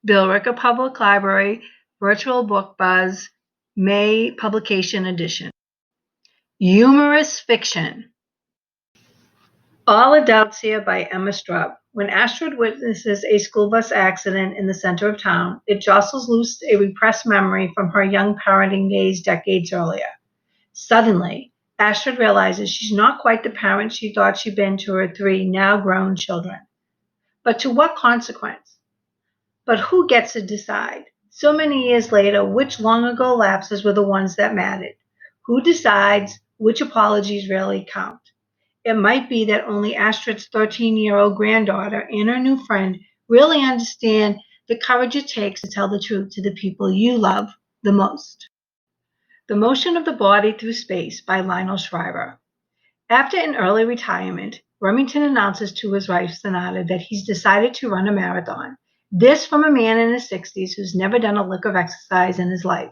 Billerica Public Library, Virtual Book Buzz, May Publication Edition. Humorous Fiction. All Adults Here by Emma STRAUB. When Astrid witnesses a school bus accident in the center of town, it jostles loose a repressed memory from her young parenting days decades earlier. Suddenly, Astrid realizes she's not quite the parent she thought she'd been to her three now-grown children. But to what consequence? But who gets to decide? So many years later, which long-ago lapses were the ones that mattered? Who decides which apologies really count? It might be that only Astrid's 13-year-old granddaughter and her new friend really understand the courage it takes to tell the truth to the people you love the most. The Motion of the Body Through Space by LIONEL SHRIVER. After an early retirement, Remington announces to his wife, Sonata, that he's decided to run a marathon. This from a man in his 60s who's never done a lick of exercise in his life.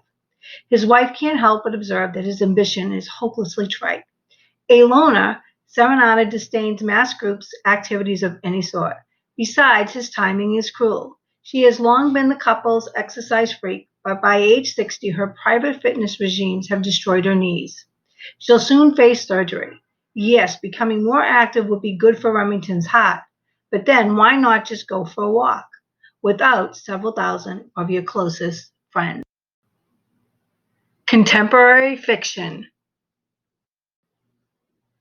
His wife can't help but observe that his ambition is hopelessly trite. A loner, Serenata disdains mass groups activities of any sort. Besides, his timing is cruel. She has long been the couple's exercise freak, but by age 60, her private fitness regimes have destroyed her knees. She'll soon face surgery. Yes, becoming more active would be good for Remington's heart, but then why not just go for a walk without several thousand of your closest friends? Contemporary Fiction.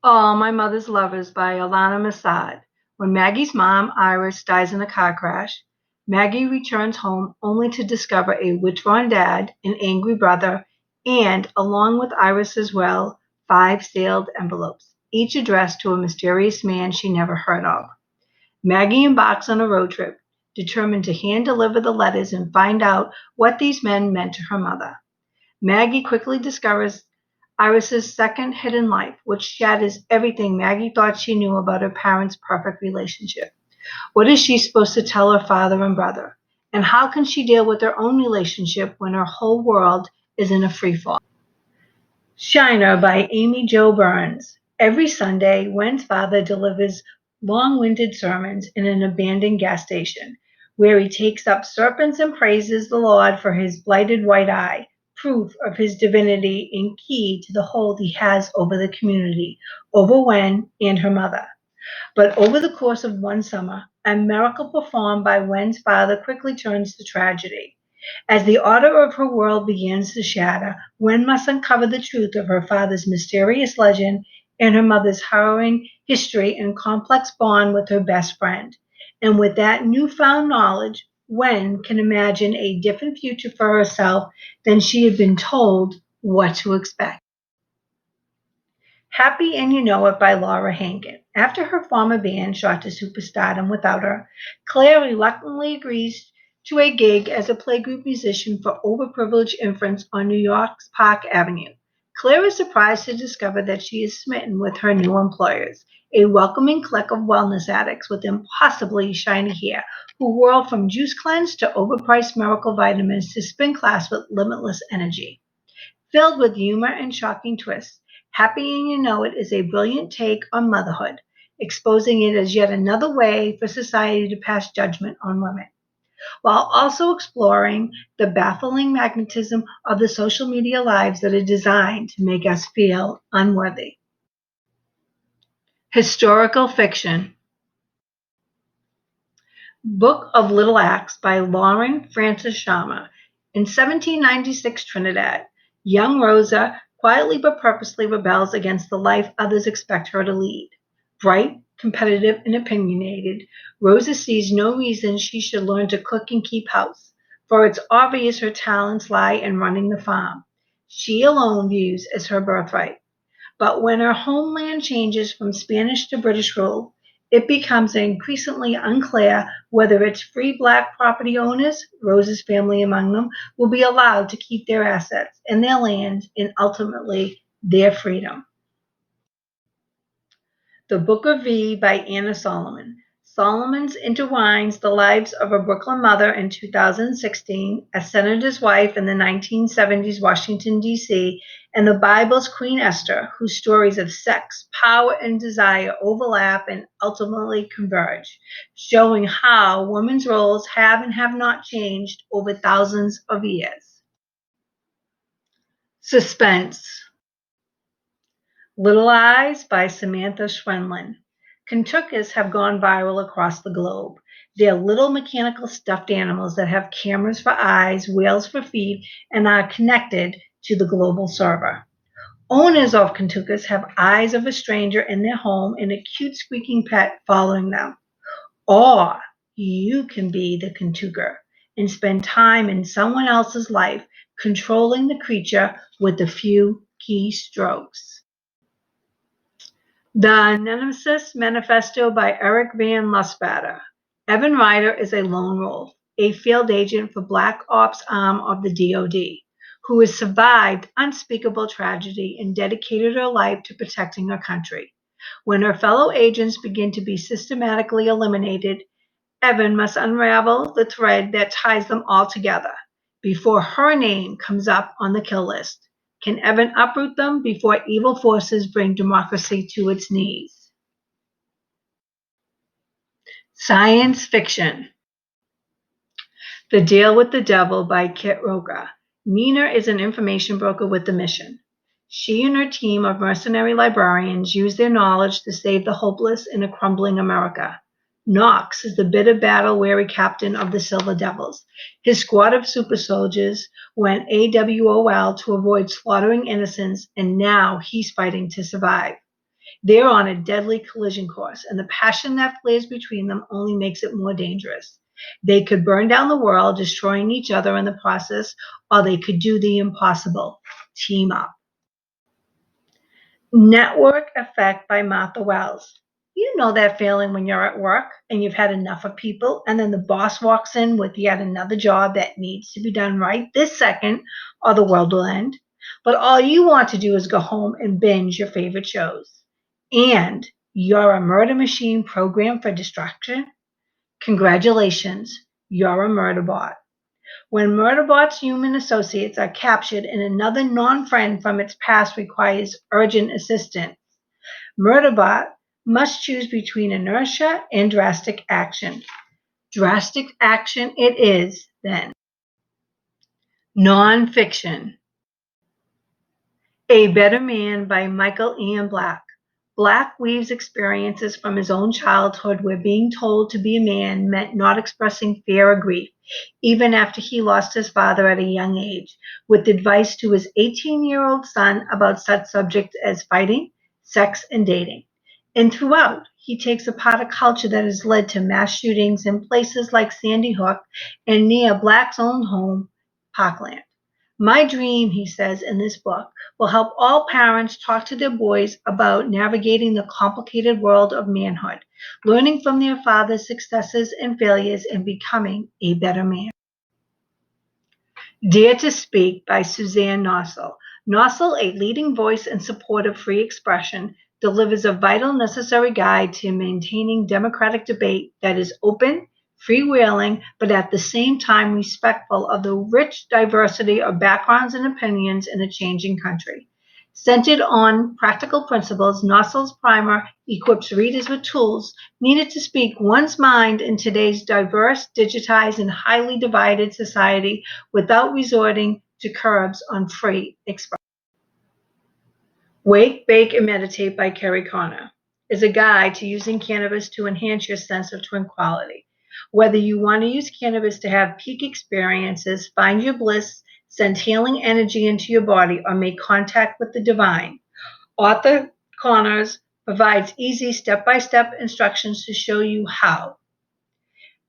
All My Mother's Lovers by Alana Masad. When Maggie's mom, Iris, dies in a car crash, Maggie returns home only to discover a withdrawn dad, an angry brother, and, along with Iris as well, 5 sealed envelopes, each addressed to a mysterious man she never heard of. Maggie embarks on a road trip, determined to hand-deliver the letters and find out what these men meant to her mother. Maggie quickly discovers Iris's second hidden life, which shatters everything Maggie thought she knew about her parents' perfect relationship. What is she supposed to tell her father and brother? And how can she deal with her own relationship when her whole world is in a freefall? Shiner by Amy Jo Burns. Every Sunday, Wen's father delivers long-winded sermons in an abandoned gas station, where he takes up serpents and praises the Lord for his blighted white eye, proof of his divinity and key to the hold he has over the community, over Wen and her mother. But over the course of one summer, a miracle performed by Wen's father quickly turns to tragedy. As the order of her world begins to shatter, Wen must uncover the truth of her father's mysterious legend and her mother's harrowing history and complex bond with her best friend. And with that newfound knowledge, Wen can imagine a different future for herself than she had been told what to expect. Happy and You Know It by Laura Hankin. After her former band shot to superstardom without her, Claire reluctantly agrees to a gig as a playgroup musician for overprivileged infants on New York's Park Avenue. Claire is surprised to discover that she is smitten with her new employers, a welcoming clique of wellness addicts with impossibly shiny hair who whirl from juice cleanse to overpriced miracle vitamins to spin class with limitless energy. Filled with humor and shocking twists, Happy and You Know It is a brilliant take on motherhood, exposing it as yet another way for society to pass judgment on women, while also exploring the baffling magnetism of the social media lives that are designed to make us feel unworthy. Historical Fiction. Book of Little Acts by Lauren Frances Sharma. In 1796 Trinidad, young Rosa quietly but purposely rebels against the life others expect her to lead. Bright, competitive, and opinionated, Rosa sees no reason she should learn to cook and keep house, for it's obvious her talents lie in running the farm. She alone views as her birthright. But when her homeland changes from Spanish to British rule, it becomes increasingly unclear whether its free black property owners, Rose's family among them, will be allowed to keep their assets and their land and ultimately their freedom. The Book of V by Anna Solomon. Solomons intertwines the lives of a Brooklyn mother in 2016, a senator's wife in the 1970s Washington, D.C., and the Bible's Queen Esther, whose stories of sex, power, and desire overlap and ultimately converge, showing how women's roles have and have not changed over thousands of years. Suspense. Little Eyes by Samantha Schwenlin. Kentuckers have gone viral across the globe. They're little mechanical stuffed animals that have cameras for eyes, whales for feet, and are connected to the global server. Owners of Kentuckers have eyes of a stranger in their home and a cute squeaking pet following them. Or you can be the Kentucker and spend time in someone else's life controlling the creature with a few key strokes. The Nemesis Manifesto by Eric Van Lustbader. Evan Ryder is a lone wolf, a field agent for Black Ops arm of the DoD, who has survived unspeakable tragedy and dedicated her life to protecting her country. When her fellow agents begin to be systematically eliminated, Evan must unravel the thread that ties them all together before her name comes up on the kill list. Can Evan uproot them before evil forces bring democracy to its knees? Science fiction. The Deal with the Devil by Kit Roca. Nina is an information broker with a mission. She and her team of mercenary librarians use their knowledge to save the hopeless in a crumbling America. Knox is the bitter battle-weary captain of the Silver Devils. His squad of super soldiers went AWOL to avoid slaughtering innocents, and now he's fighting to survive. They're on a deadly collision course, and the passion that flares between them only makes it more dangerous. They could burn down the world, destroying each other in the process, or they could do the impossible, team up. Network Effect by Martha Wells. You know that feeling when you're at work and you've had enough of people, and then the boss walks in with yet another job that needs to be done right this second, or the world will end. But all you want to do is go home and binge your favorite shows. And you're a murder machine programmed for distraction? Congratulations, you're a murder bot. When Murderbot's human associates are captured and another non-friend from its past requires urgent assistance, Murderbot must choose between inertia and drastic action. Drastic action it is, then. Non-fiction. A Better Man by Michael Ian Black. Black weaves experiences from his own childhood where being told to be a man meant not expressing fear or grief, even after he lost his father at a young age, with advice to his 18-year-old son about such subjects as fighting, sex, and dating. And throughout, he takes apart a culture that has led to mass shootings in places like Sandy Hook and near Black's own home, Parkland. My dream, he says in this book, will help all parents talk to their boys about navigating the complicated world of manhood, learning from their father's successes and failures, and becoming a better man. Dare to Speak by Suzanne Nossel. Nossel, a leading voice in support of free expression, delivers a vital, necessary guide to maintaining democratic debate that is open, freewheeling, but at the same time respectful of the rich diversity of backgrounds and opinions in a changing country. Centered on practical principles, Nossel's primer equips readers with tools needed to speak one's mind in today's diverse, digitized, and highly divided society without resorting to curbs on free expression. Wake, Bake, and Meditate by Kerry Connor is a guide to using cannabis to enhance your sense of tranquility. Whether you want to use cannabis to have peak experiences, find your bliss, send healing energy into your body, or make contact with the divine, author Connors provides easy step-by-step instructions to show you how.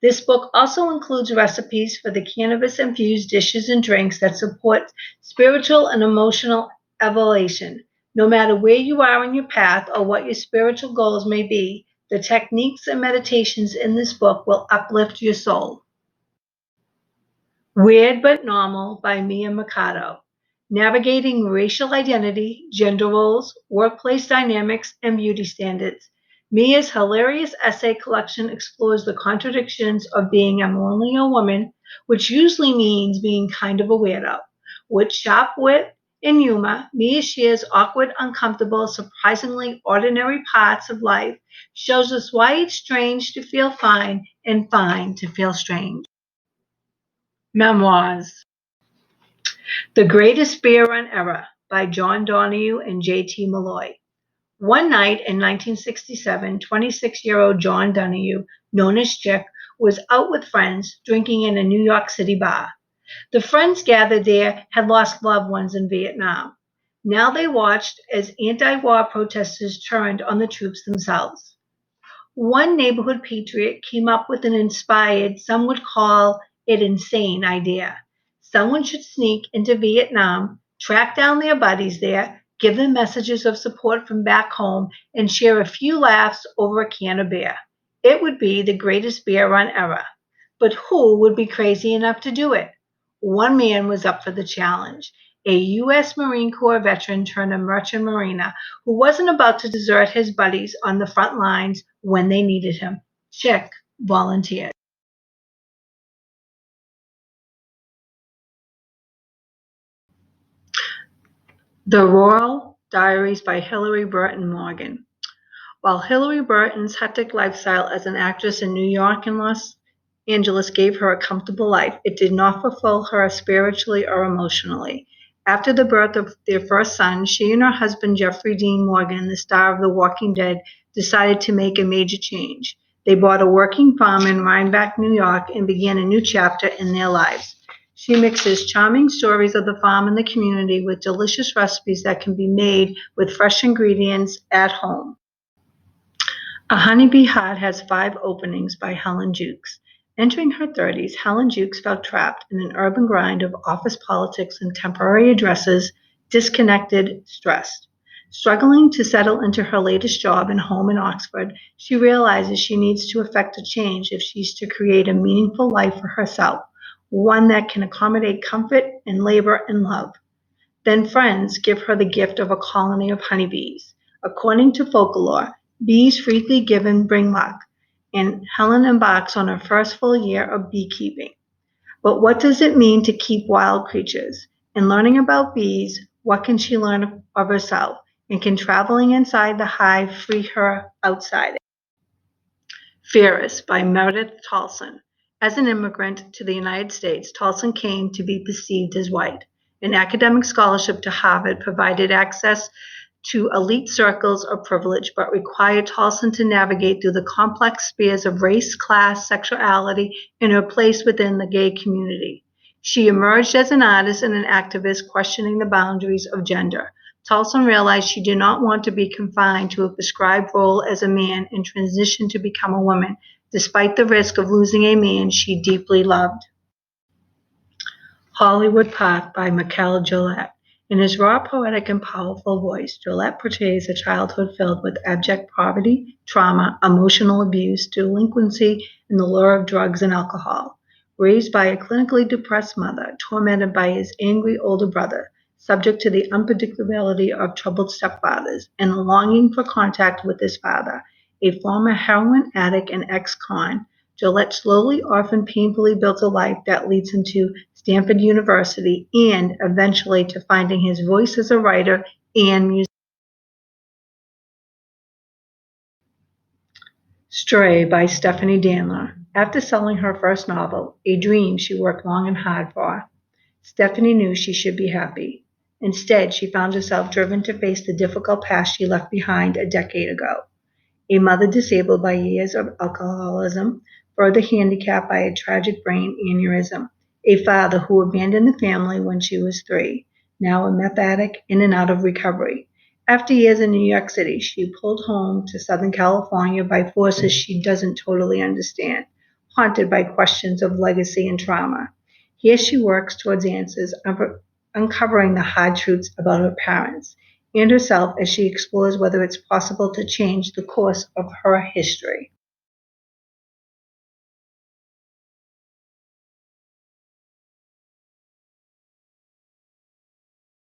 This book also includes recipes for the cannabis-infused dishes and drinks that support spiritual and emotional elevation. No matter where you are in your path or what your spiritual goals may be, the techniques and meditations in this book will uplift your soul. Weird But Normal by Mia Mercado. Navigating racial identity, gender roles, workplace dynamics, and beauty standards. Mia's hilarious essay collection explores the contradictions of being a millennial woman, which usually means being kind of a weirdo. With sharp wit and humor, Mia shares awkward, uncomfortable, surprisingly ordinary parts of life, shows us why it's strange to feel fine and fine to feel strange. Memoirs. The Greatest Beer Run Ever by John Donahue and J.T. Malloy. One night in 1967, 26-year-old John Donahue, known as Chick, was out with friends drinking in a New York City bar. The friends gathered there had lost loved ones in Vietnam. Now they watched as anti-war protesters turned on the troops themselves. One neighborhood patriot came up with an inspired, some would call it insane idea. Someone should sneak into Vietnam, track down their buddies there, give them messages of support from back home, and share a few laughs over a can of beer. It would be the greatest beer run ever. But who would be crazy enough to do it? One man was up for the challenge, a U.S. Marine Corps veteran turned a merchant mariner who wasn't about to desert his buddies on the front lines when they needed him. Chick volunteered. The Royal Diaries by Hilary Burton Morgan. While Hilary Burton's hectic lifestyle as an actress in New York and Los Angeles gave her a comfortable life, it did not fulfill her spiritually or emotionally. After the birth of their first son, she and her husband Jeffrey Dean Morgan, the star of The Walking Dead, decided to make a major change. They bought a working farm in Rhinebeck, New York, and began a new chapter in their lives. She mixes charming stories of the farm and the community with delicious recipes that can be made with fresh ingredients at home. A Honeybee Heart has five openings by Helen Jukes. Entering her 30s, Helen Jukes felt trapped in an urban grind of office politics and temporary addresses, disconnected, stressed. Struggling to settle into her latest job and home in Oxford, she realizes she needs to effect a change if she's to create a meaningful life for herself, one that can accommodate comfort and labor and love. Then friends give her the gift of a colony of honeybees. According to folklore, bees freely given bring luck, and Helen embarks on her first full year of beekeeping. But what does it mean to keep wild creatures? In learning about bees, what can she learn of herself? And can traveling inside the hive free her outside it? "FAIREST" by Meredith Tolson. As an immigrant to the United States, Tolson came to be perceived as white. An academic scholarship to Harvard provided access to elite circles of privilege, but required Tolson to navigate through the complex spheres of race, class, sexuality, and her place within the gay community. She emerged as an artist and an activist questioning the boundaries of gender. Tolson realized she did not want to be confined to a prescribed role as a man and transitioned to become a woman, despite the risk of losing a man she deeply loved. Hollywood Park by Michael Gillette. In his raw, poetic, and powerful voice, Gillette portrays a childhood filled with abject poverty, trauma, emotional abuse, delinquency, and the lure of drugs and alcohol. Raised by a clinically depressed mother, tormented by his angry older brother, subject to the unpredictability of troubled stepfathers, and longing for contact with his father, a former heroin addict and ex-con, Gillette slowly, often painfully built a life that leads him to Stanford University and eventually to finding his voice as a writer and musician. Stray by Stephanie Danler. After selling her first novel, a dream she worked long and hard for, Stephanie knew she should be happy. Instead, she found herself driven to face the difficult past she left behind a decade ago. A mother disabled by years of alcoholism, further handicapped by a tragic brain aneurysm. A father who abandoned the family when she was 3, now a meth addict in and out of recovery. After years in New York City, she pulled home to Southern California by forces she doesn't totally understand, haunted by questions of legacy and trauma. Here she works towards answers, uncovering the hard truths about her parents and herself as she explores whether it's possible to change the course of her history.